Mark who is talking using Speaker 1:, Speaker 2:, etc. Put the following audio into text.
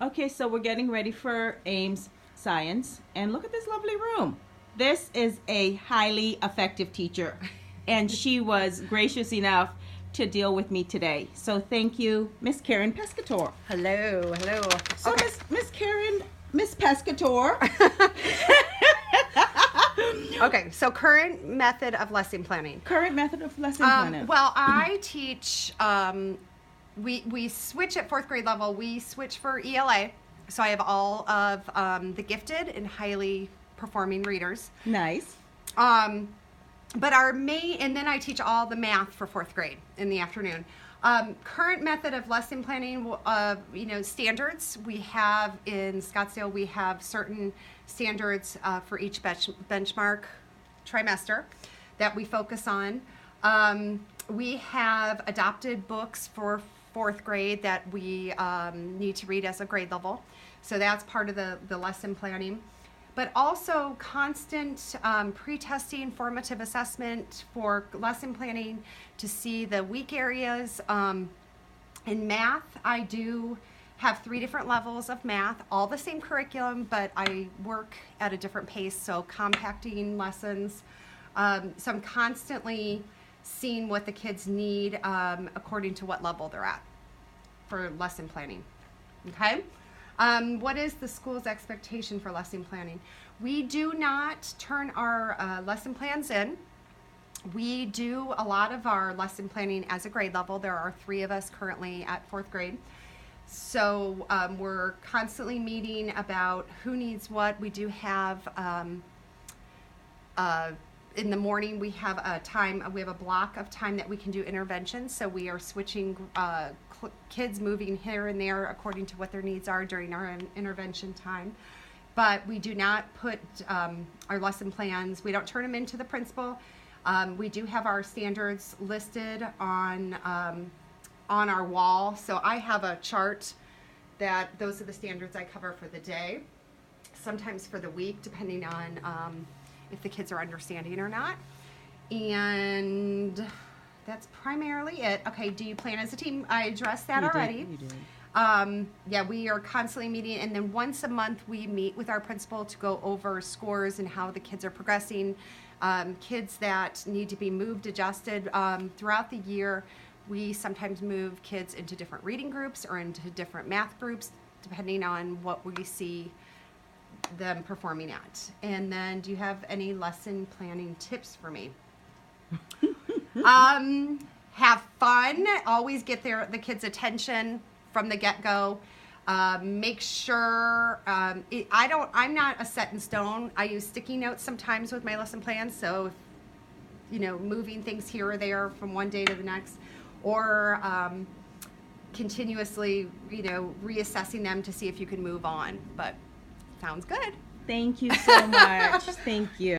Speaker 1: Okay, so we're getting ready for Ames Science, and look at this lovely room. This is a highly effective teacher, and she was gracious enough to deal with me today. So thank you, Miss Karen Pescator.
Speaker 2: Hello.
Speaker 1: So Miss Pescator.
Speaker 2: Okay, so current method of lesson planning.
Speaker 1: Current method of lesson planning.
Speaker 2: Well, I teach, we switch at fourth grade level. We switch for ELA. So I have all of the gifted and highly performing readers.
Speaker 1: Nice.
Speaker 2: But and then I teach all the math for fourth grade in the afternoon. Current method of lesson planning, standards. We have in Scottsdale, we have certain standards for each benchmark trimester that we focus on. We have adopted books for fourth grade that we need to read as a grade level. So that's part of the lesson planning. But also constant pre-testing, formative assessment for lesson planning to see the weak areas. In math, I do have 3 different levels of math, all the same curriculum, but I work at a different pace, so compacting lessons. So I'm constantly seeing what the kids need according to what level they're at for lesson planning. Okay? What is the school's expectation for lesson planning? We do not turn our lesson plans in. We do a lot of our lesson planning as a grade level. There are 3 of us currently at fourth grade. So we're constantly meeting about who needs what. We do have, in the morning, we have a block of time that we can do interventions. So we are switching kids moving here and there according to what their needs are during our intervention time. But we do not put our lesson plans, we don't turn them into the principal. We do have our standards listed on our wall. So I have a chart that those are the standards I cover for the day, sometimes for the week, depending on if the kids are understanding or not. And that's primarily it. Okay, do you plan as a team? I addressed that already.
Speaker 1: You did.
Speaker 2: Yeah, we are constantly meeting, and then once a month we meet with our principal to go over scores and how the kids are progressing. Kids that need to be moved, adjusted throughout the year. We sometimes move kids into different reading groups or into different math groups, depending on what we see them performing at. And then, do you have any lesson planning tips for me? Have fun. Always get the kids' attention from the get-go. Make sure I'm not a set in stone. I use sticky notes sometimes with my lesson plans. So, moving things here or there from one day to the next, or continuously, reassessing them to see if you can move on. But sounds good.
Speaker 1: Thank you so much. Thank you.